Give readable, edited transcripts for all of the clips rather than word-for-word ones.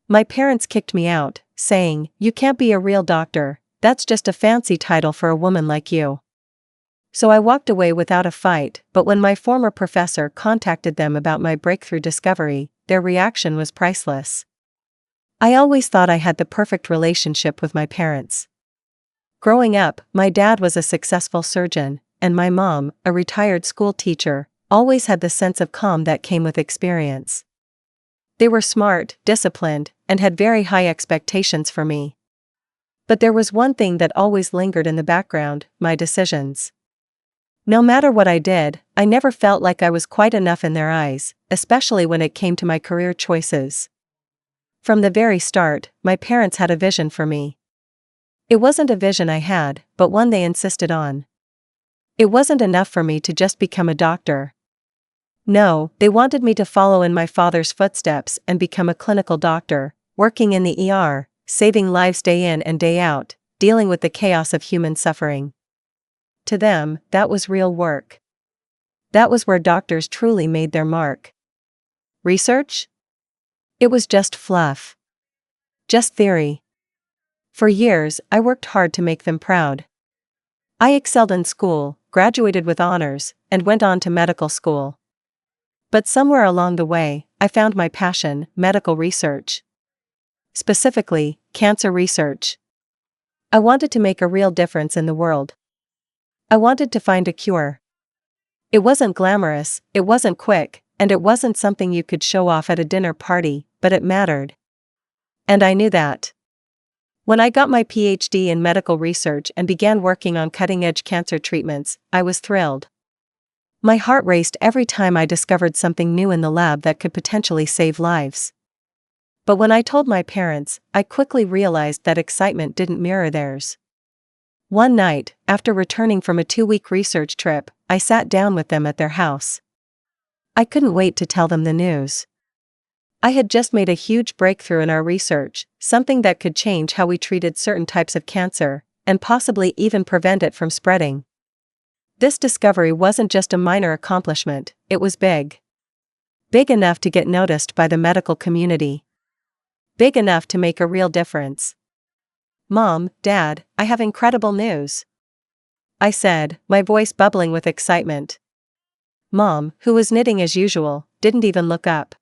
My parents kicked me out, saying, "You can't be a real doctor, that's just a fancy title for a woman like you." So I walked away without a fight, but when my former professor contacted them about my breakthrough discovery, their reaction was priceless. I always thought I had the perfect relationship with my parents. Growing up, my dad was a successful surgeon, and my mom, a retired school teacher, always had the sense of calm that came with experience. They were smart, disciplined, and had very high expectations for me. But there was one thing that always lingered in the background: my decisions. No matter what I did, I never felt like I was quite enough in their eyes, especially when it came to my career choices. From the very start, my parents had a vision for me. It wasn't a vision I had, but one they insisted on. It wasn't enough for me to just become a doctor. No, they wanted me to follow in my father's footsteps and become a clinical doctor, working in the ER, saving lives day in and day out, dealing with the chaos of human suffering. To them, that was real work. That was where doctors truly made their mark. Research? It was just fluff. Just theory. For years, I worked hard to make them proud. I excelled in school, graduated with honors, and went on to medical school. But somewhere along the way, I found my passion: medical research. Specifically, cancer research. I wanted to make a real difference in the world. I wanted to find a cure. It wasn't glamorous, it wasn't quick, and it wasn't something you could show off at a dinner party, but it mattered. And I knew that. When I got my PhD in medical research and began working on cutting-edge cancer treatments, I was thrilled. My heart raced every time I discovered something new in the lab that could potentially save lives. But when I told my parents, I quickly realized that excitement didn't mirror theirs. One night, after returning from a 2-week research trip, I sat down with them at their house. I couldn't wait to tell them the news. I had just made a huge breakthrough in our research, something that could change how we treated certain types of cancer, and possibly even prevent it from spreading. This discovery wasn't just a minor accomplishment, it was big. Big enough to get noticed by the medical community. Big enough to make a real difference. "Mom, Dad, I have incredible news," I said, my voice bubbling with excitement. Mom, who was knitting as usual, didn't even look up.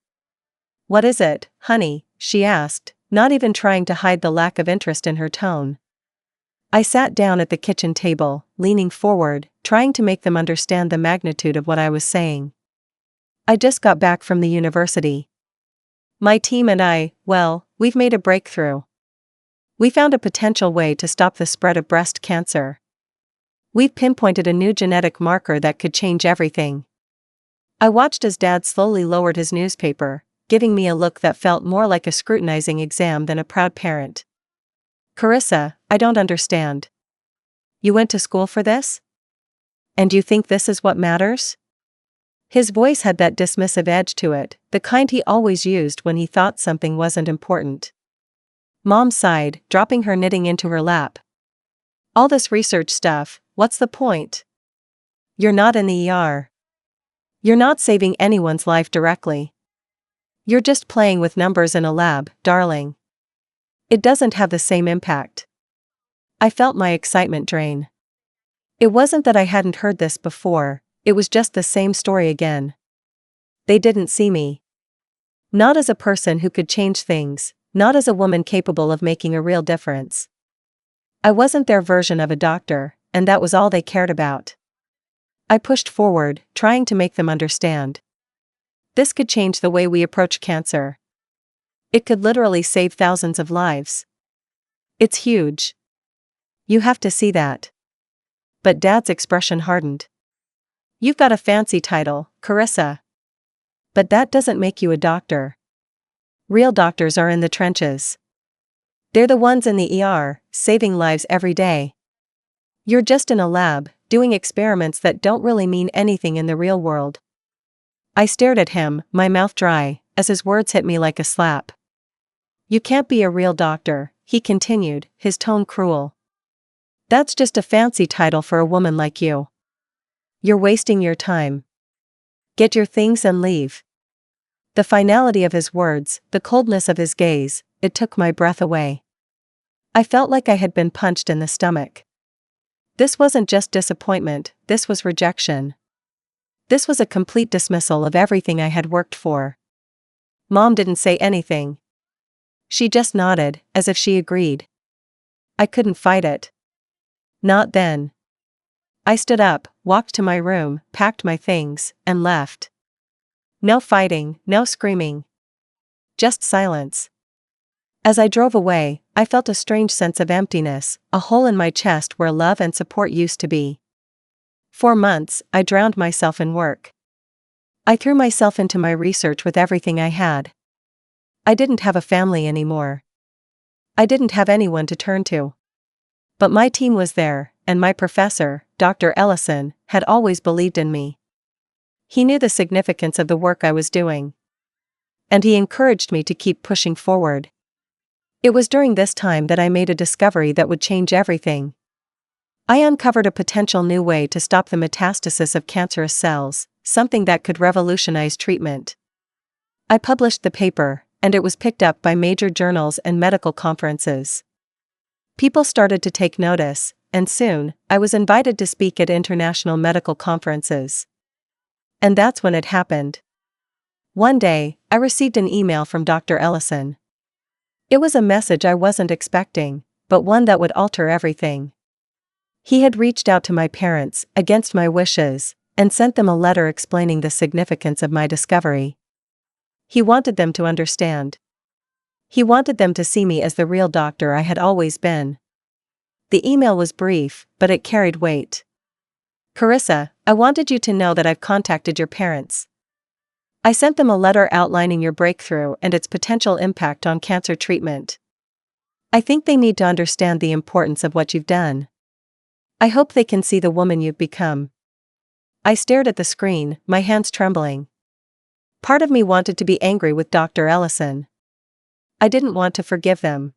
"What is it, honey?" she asked, not even trying to hide the lack of interest in her tone. I sat down at the kitchen table, leaning forward, trying to make them understand the magnitude of what I was saying. "I just got back from the university. My team and I, well, we've made a breakthrough. We found a potential way to stop the spread of breast cancer. We've pinpointed a new genetic marker that could change everything." I watched as Dad slowly lowered his newspaper, giving me a look that felt more like a scrutinizing exam than a proud parent. "Carissa, I don't understand. You went to school for this? And you think this is what matters?" His voice had that dismissive edge to it, the kind he always used when he thought something wasn't important. Mom sighed, dropping her knitting into her lap. "All this research stuff, what's the point? You're not in the ER. You're not saving anyone's life directly. You're just playing with numbers in a lab, darling. It doesn't have the same impact." I felt my excitement drain. It wasn't that I hadn't heard this before, it was just the same story again. They didn't see me. Not as a person who could change things, not as a woman capable of making a real difference. I wasn't their version of a doctor, and that was all they cared about. I pushed forward, trying to make them understand. This could change the way we approach cancer. It could literally save thousands of lives. It's huge. You have to see that. But Dad's expression hardened. "You've got a fancy title, Carissa. But that doesn't make you a doctor. Real doctors are in the trenches. They're the ones in the ER, saving lives every day. You're just in a lab, doing experiments that don't really mean anything in the real world." I stared at him, my mouth dry, as his words hit me like a slap. "You can't be a real doctor," he continued, his tone cruel. "That's just a fancy title for a woman like you. You're wasting your time. Get your things and leave." The finality of his words, the coldness of his gaze, it took my breath away. I felt like I had been punched in the stomach. This wasn't just disappointment, this was rejection. This was a complete dismissal of everything I had worked for. Mom didn't say anything. She just nodded, as if she agreed. I couldn't fight it. Not then. I stood up, walked to my room, packed my things, and left. No fighting, no screaming. Just silence. As I drove away, I felt a strange sense of emptiness, a hole in my chest where love and support used to be. For months, I drowned myself in work. I threw myself into my research with everything I had. I didn't have a family anymore. I didn't have anyone to turn to. But my team was there, and my professor, Dr. Ellison, had always believed in me. He knew the significance of the work I was doing. And he encouraged me to keep pushing forward. It was during this time that I made a discovery that would change everything. I uncovered a potential new way to stop the metastasis of cancerous cells, something that could revolutionize treatment. I published the paper, and it was picked up by major journals and medical conferences. People started to take notice, and soon, I was invited to speak at international medical conferences. And that's when it happened. One day, I received an email from Dr. Ellison. It was a message I wasn't expecting, but one that would alter everything. He had reached out to my parents, against my wishes, and sent them a letter explaining the significance of my discovery. He wanted them to understand. He wanted them to see me as the real doctor I had always been. The email was brief, but it carried weight. Carissa, I wanted you to know that I've contacted your parents. I sent them a letter outlining your breakthrough and its potential impact on cancer treatment. I think they need to understand the importance of what you've done. I hope they can see the woman you've become. I stared at the screen, my hands trembling. Part of me wanted to be angry with Dr. Ellison. I didn't want to forgive them.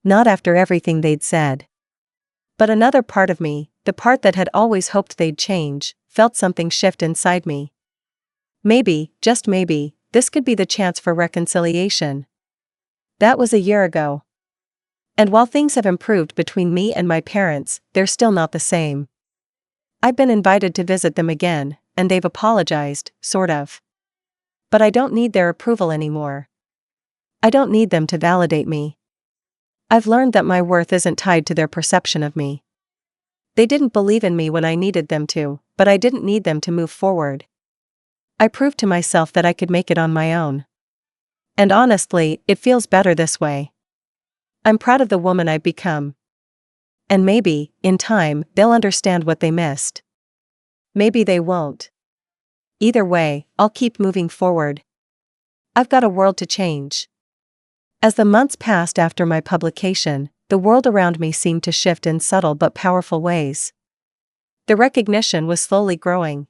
Not after everything they'd said. But another part of me, the part that had always hoped they'd change, felt something shift inside me. Maybe, just maybe, this could be the chance for reconciliation. That was a year ago. And while things have improved between me and my parents, they're still not the same. I've been invited to visit them again, and they've apologized, sort of. But I don't need their approval anymore. I don't need them to validate me. I've learned that my worth isn't tied to their perception of me. They didn't believe in me when I needed them to, but I didn't need them to move forward. I proved to myself that I could make it on my own. And honestly, it feels better this way. I'm proud of the woman I've become. And maybe, in time, they'll understand what they missed. Maybe they won't. Either way, I'll keep moving forward. I've got a world to change. As the months passed after my publication, the world around me seemed to shift in subtle but powerful ways. The recognition was slowly growing.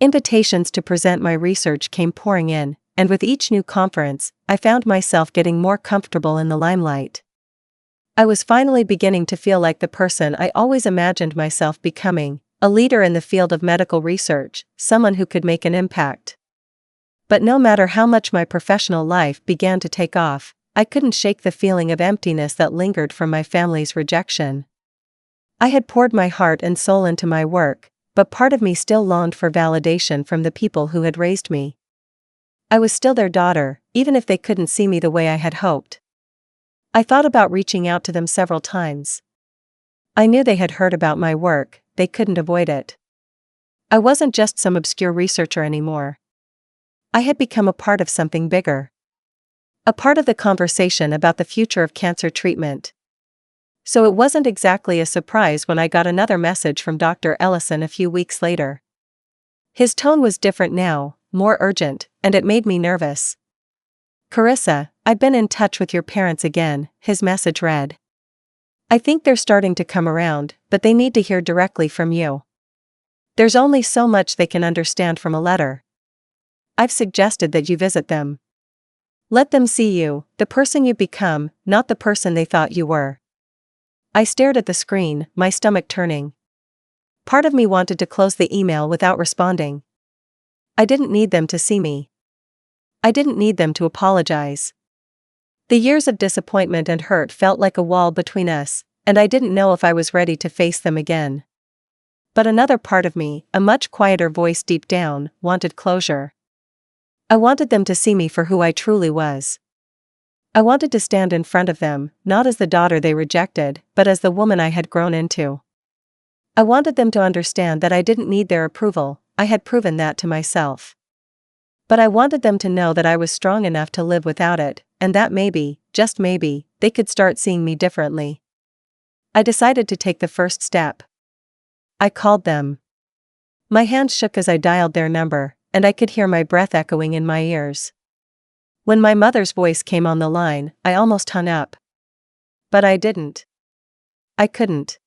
Invitations to present my research came pouring in, and with each new conference, I found myself getting more comfortable in the limelight. I was finally beginning to feel like the person I always imagined myself becoming, a leader in the field of medical research, someone who could make an impact. But no matter how much my professional life began to take off, I couldn't shake the feeling of emptiness that lingered from my family's rejection. I had poured my heart and soul into my work, but part of me still longed for validation from the people who had raised me. I was still their daughter, even if they couldn't see me the way I had hoped. I thought about reaching out to them several times. I knew they had heard about my work, they couldn't avoid it. I wasn't just some obscure researcher anymore. I had become a part of something bigger. A part of the conversation about the future of cancer treatment. So it wasn't exactly a surprise when I got another message from Dr. Ellison a few weeks later. His tone was different now, more urgent, and it made me nervous. Carissa, I've been in touch with your parents again, his message read. I think they're starting to come around, but they need to hear directly from you. There's only so much they can understand from a letter. I've suggested that you visit them. Let them see you, the person you've become, not the person they thought you were. I stared at the screen, my stomach turning. Part of me wanted to close the email without responding. I didn't need them to see me. I didn't need them to apologize. The years of disappointment and hurt felt like a wall between us, and I didn't know if I was ready to face them again. But another part of me, a much quieter voice deep down, wanted closure. I wanted them to see me for who I truly was. I wanted to stand in front of them, not as the daughter they rejected, but as the woman I had grown into. I wanted them to understand that I didn't need their approval, I had proven that to myself. But I wanted them to know that I was strong enough to live without it, and that maybe, just maybe, they could start seeing me differently. I decided to take the first step. I called them. My hands shook as I dialed their number, and I could hear my breath echoing in my ears. When my mother's voice came on the line, I almost hung up. But I didn't. I couldn't.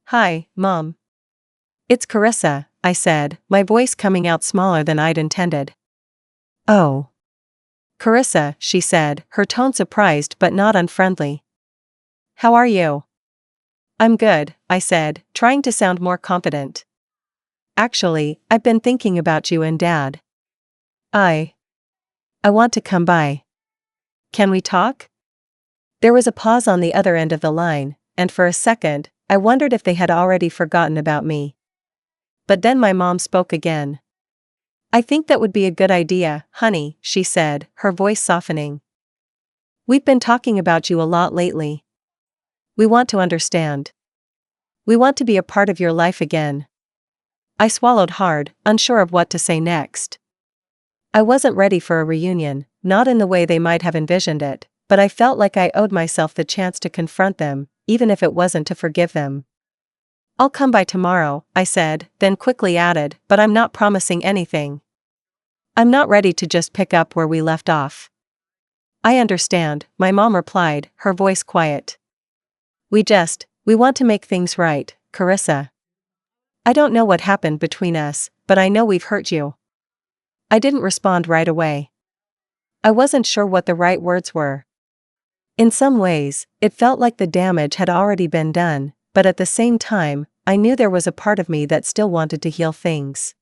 "Hi, Mom. It's Carissa," I said, my voice coming out smaller than I'd intended. "Oh. Carissa," she said, her tone surprised but not unfriendly. "How are you?" "I'm good," I said, trying to sound more confident. "Actually, I've been thinking about you and Dad. I want to come by. Can we talk?" There was a pause on the other end of the line, and for a second, I wondered if they had already forgotten about me. But then my mom spoke again. "I think that would be a good idea, honey," she said, her voice softening. "We've been talking about you a lot lately. We want to understand. We want to be a part of your life again." I swallowed hard, unsure of what to say next. I wasn't ready for a reunion, not in the way they might have envisioned it, but I felt like I owed myself the chance to confront them, even if it wasn't to forgive them. "I'll come by tomorrow," I said, then quickly added, "but I'm not promising anything. I'm not ready to just pick up where we left off." "I understand," my mom replied, her voice quiet. We want to make things right, Carissa. I don't know what happened between us, but I know we've hurt you." I didn't respond right away. I wasn't sure what the right words were. In some ways, it felt like the damage had already been done, but at the same time, I knew there was a part of me that still wanted to heal things.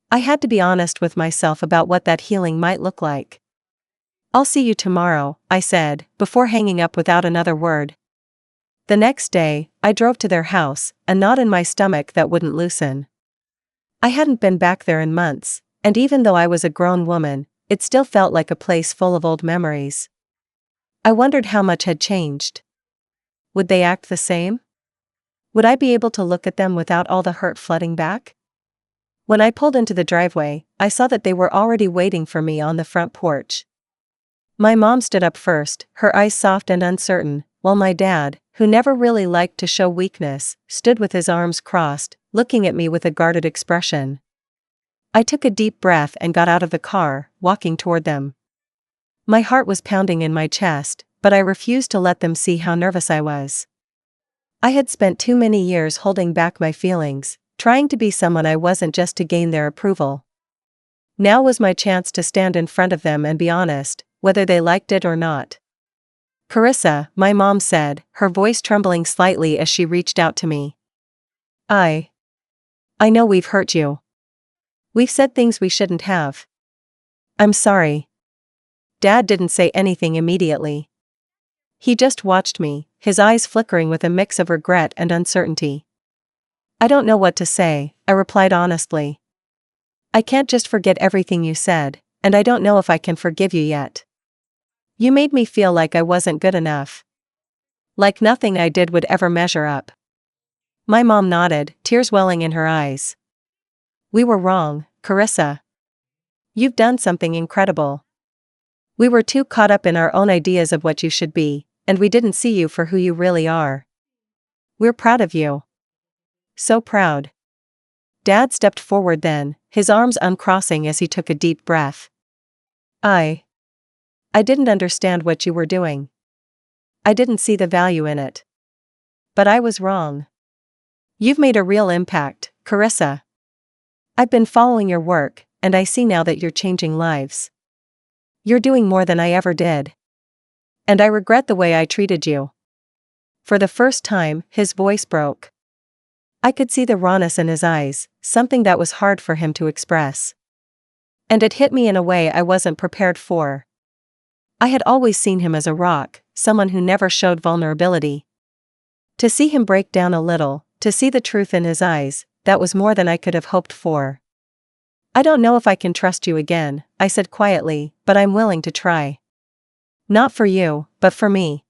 I had to be honest with myself about what that healing might look like. "I'll see you tomorrow," I said, before hanging up without another word. The next day, I drove to their house, a knot in my stomach that wouldn't loosen. I hadn't been back there in months, and even though I was a grown woman, it still felt like a place full of old memories. I wondered how much had changed. Would they act the same? Would I be able to look at them without all the hurt flooding back? When I pulled into the driveway, I saw that they were already waiting for me on the front porch. My mom stood up first, her eyes soft and uncertain, while my dad, who never really liked to show weakness, stood with his arms crossed, looking at me with a guarded expression. I took a deep breath and got out of the car, walking toward them. My heart was pounding in my chest, but I refused to let them see how nervous I was. I had spent too many years holding back my feelings, trying to be someone I wasn't just to gain their approval. Now was my chance to stand in front of them and be honest, whether they liked it or not. "Carissa," my mom said, her voice trembling slightly as she reached out to me. I know we've hurt you. We've said things we shouldn't have. I'm sorry." Dad didn't say anything immediately. He just watched me, his eyes flickering with a mix of regret and uncertainty. "I don't know what to say," I replied honestly. "I can't just forget everything you said, and I don't know if I can forgive you yet. You made me feel like I wasn't good enough. Like nothing I did would ever measure up." My mom nodded, tears welling in her eyes. "We were wrong, Carissa. You've done something incredible. We were too caught up in our own ideas of what you should be, and we didn't see you for who you really are. We're proud of you. So proud." Dad stepped forward then, his arms uncrossing as he took a deep breath. I didn't understand what you were doing. I didn't see the value in it. But I was wrong. You've made a real impact, Carissa. I've been following your work, and I see now that you're changing lives. You're doing more than I ever did. And I regret the way I treated you." For the first time, his voice broke. I could see the rawness in his eyes, something that was hard for him to express. And it hit me in a way I wasn't prepared for. I had always seen him as a rock, someone who never showed vulnerability. To see him break down a little, to see the truth in his eyes, that was more than I could have hoped for. "I don't know if I can trust you again," I said quietly, "but I'm willing to try. Not for you, but for me.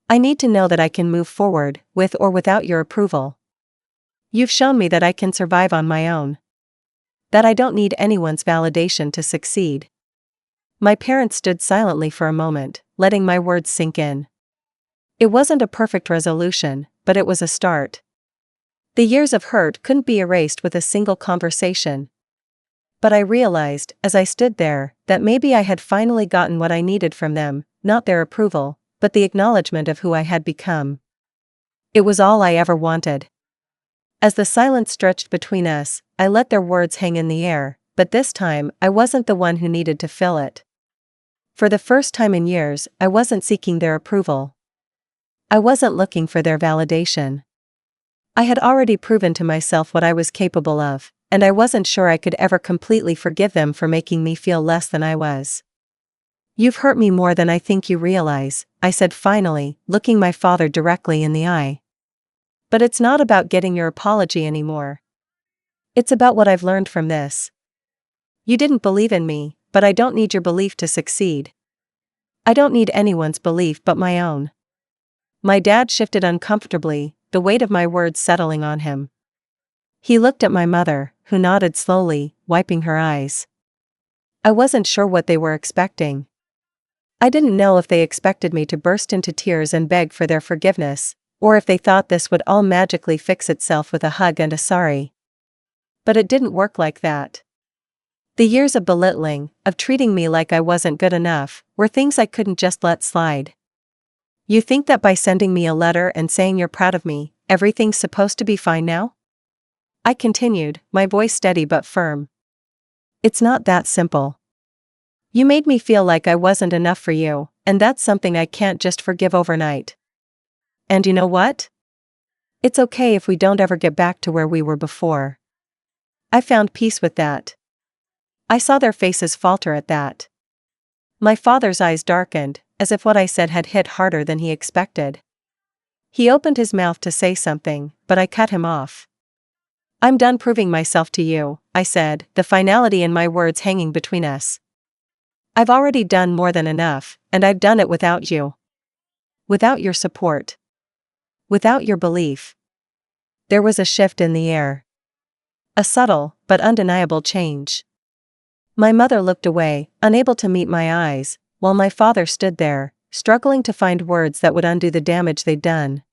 I need to know that I can move forward, with or without your approval. You've shown me that I can survive on my own. That I don't need anyone's validation to succeed." My parents stood silently for a moment, letting my words sink in. It wasn't a perfect resolution, but it was a start. The years of hurt couldn't be erased with a single conversation. But I realized, as I stood there, that maybe I had finally gotten what I needed from them, not their approval, but the acknowledgement of who I had become. It was all I ever wanted. As the silence stretched between us, I let their words hang in the air, but this time I wasn't the one who needed to fill it. For the first time in years, I wasn't seeking their approval. I wasn't looking for their validation. I had already proven to myself what I was capable of, and I wasn't sure I could ever completely forgive them for making me feel less than I was. "You've hurt me more than I think you realize," I said finally, looking my father directly in the eye. "But it's not about getting your apology anymore. It's about what I've learned from this. You didn't believe in me, but I don't need your belief to succeed. I don't need anyone's belief but my own." My dad shifted uncomfortably, the weight of my words settling on him. He looked at my mother, who nodded slowly, wiping her eyes. I wasn't sure what they were expecting. I didn't know if they expected me to burst into tears and beg for their forgiveness, or if they thought this would all magically fix itself with a hug and a sorry. But it didn't work like that. The years of belittling, of treating me like I wasn't good enough, were things I couldn't just let slide. "You think that by sending me a letter and saying you're proud of me, everything's supposed to be fine now?" I continued, my voice steady but firm. "It's not that simple. You made me feel like I wasn't enough for you, and that's something I can't just forgive overnight. And you know what? It's okay if we don't ever get back to where we were before." I found peace with that. I saw their faces falter at that. My father's eyes darkened, as if what I said had hit harder than he expected. He opened his mouth to say something, but I cut him off. "I'm done proving myself to you," I said, the finality in my words hanging between us. "I've already done more than enough, and I've done it without you. Without your support. Without your belief." There was a shift in the air. A subtle, but undeniable change. My mother looked away, unable to meet my eyes, while my father stood there, struggling to find words that would undo the damage they'd done.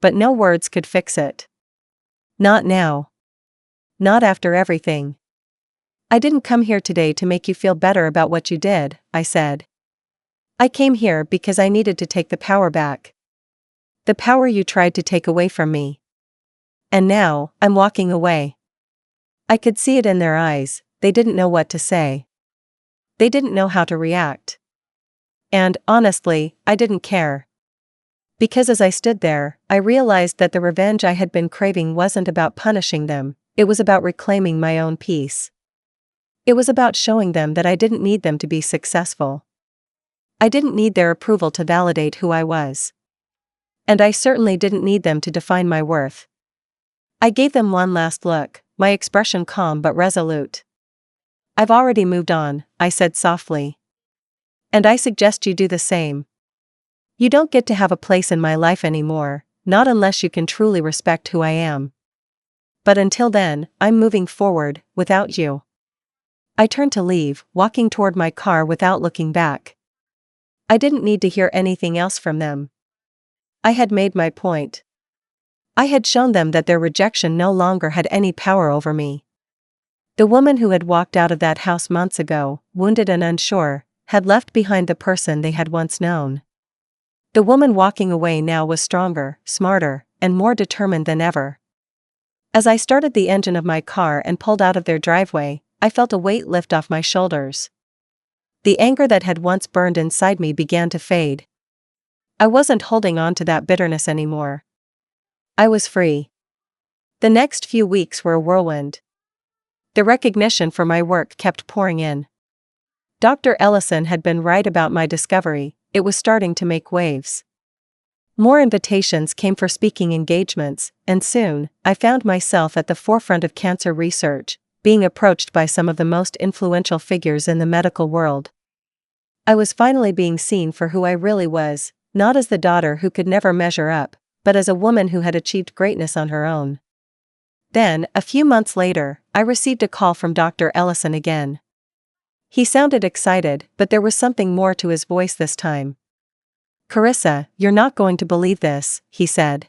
But no words could fix it. Not now. Not after everything. "I didn't come here today to make you feel better about what you did," I said. "I came here because I needed to take the power back. The power you tried to take away from me. And now, I'm walking away." I could see it in their eyes, they didn't know what to say. They didn't know how to react. And, honestly, I didn't care. Because as I stood there, I realized that the revenge I had been craving wasn't about punishing them, it was about reclaiming my own peace. It was about showing them that I didn't need them to be successful. I didn't need their approval to validate who I was. And I certainly didn't need them to define my worth. I gave them one last look, my expression calm but resolute. "I've already moved on," I said softly. "And I suggest you do the same. You don't get to have a place in my life anymore, not unless you can truly respect who I am. But until then, I'm moving forward, without you." I turned to leave, walking toward my car without looking back. I didn't need to hear anything else from them. I had made my point. I had shown them that their rejection no longer had any power over me. The woman who had walked out of that house months ago, wounded and unsure, had left behind the person they had once known. The woman walking away now was stronger, smarter, and more determined than ever. As I started the engine of my car and pulled out of their driveway, I felt a weight lift off my shoulders. The anger that had once burned inside me began to fade. I wasn't holding on to that bitterness anymore. I was free. The next few weeks were a whirlwind. The recognition for my work kept pouring in. Dr. Ellison had been right about my discovery. It was starting to make waves. More invitations came for speaking engagements, and soon, I found myself at the forefront of cancer research, being approached by some of the most influential figures in the medical world. I was finally being seen for who I really was, not as the daughter who could never measure up, but as a woman who had achieved greatness on her own. Then, a few months later, I received a call from Dr. Ellison again. He sounded excited, but there was something more to his voice this time. "Carissa, you're not going to believe this," he said.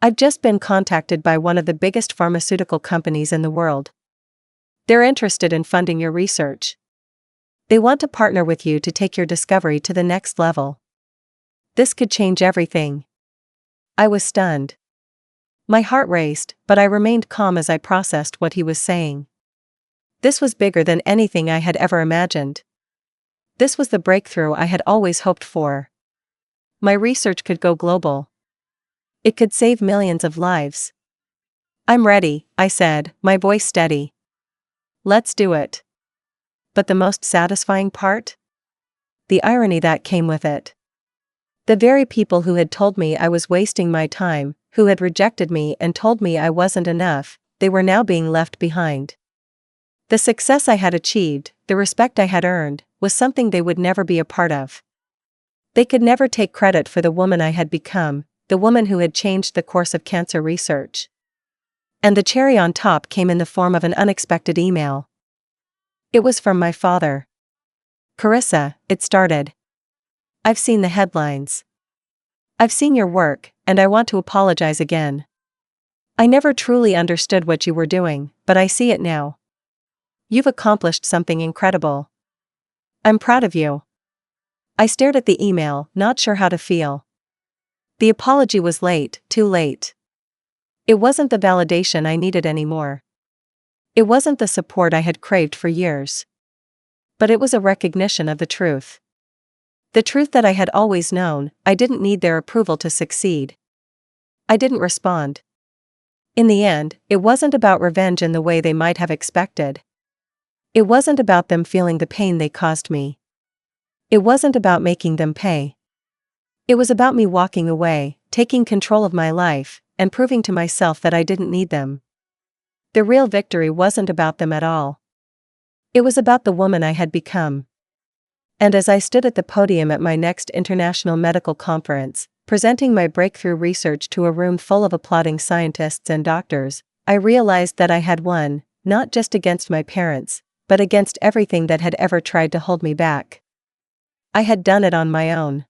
"I've just been contacted by one of the biggest pharmaceutical companies in the world. They're interested in funding your research. They want to partner with you to take your discovery to the next level. This could change everything." I was stunned. My heart raced, but I remained calm as I processed what he was saying. This was bigger than anything I had ever imagined. This was the breakthrough I had always hoped for. My research could go global. It could save millions of lives. "I'm ready," I said, my voice steady. "Let's do it." But the most satisfying part? The irony that came with it. The very people who had told me I was wasting my time, who had rejected me and told me I wasn't enough, they were now being left behind. The success I had achieved, the respect I had earned, was something they would never be a part of. They could never take credit for the woman I had become, the woman who had changed the course of cancer research. And the cherry on top came in the form of an unexpected email. It was from my father. "Carissa," it started. "I've seen the headlines. I've seen your work, and I want to apologize again. I never truly understood what you were doing, but I see it now. You've accomplished something incredible. I'm proud of you." I stared at the email, not sure how to feel. The apology was late, too late. It wasn't the validation I needed anymore. It wasn't the support I had craved for years. But it was a recognition of the truth. The truth that I had always known: I didn't need their approval to succeed. I didn't respond. In the end, it wasn't about revenge in the way they might have expected. It wasn't about them feeling the pain they caused me. It wasn't about making them pay. It was about me walking away, taking control of my life, and proving to myself that I didn't need them. The real victory wasn't about them at all. It was about the woman I had become. And as I stood at the podium at my next international medical conference, presenting my breakthrough research to a room full of applauding scientists and doctors, I realized that I had won, not just against my parents, but against everything that had ever tried to hold me back. I had done it on my own.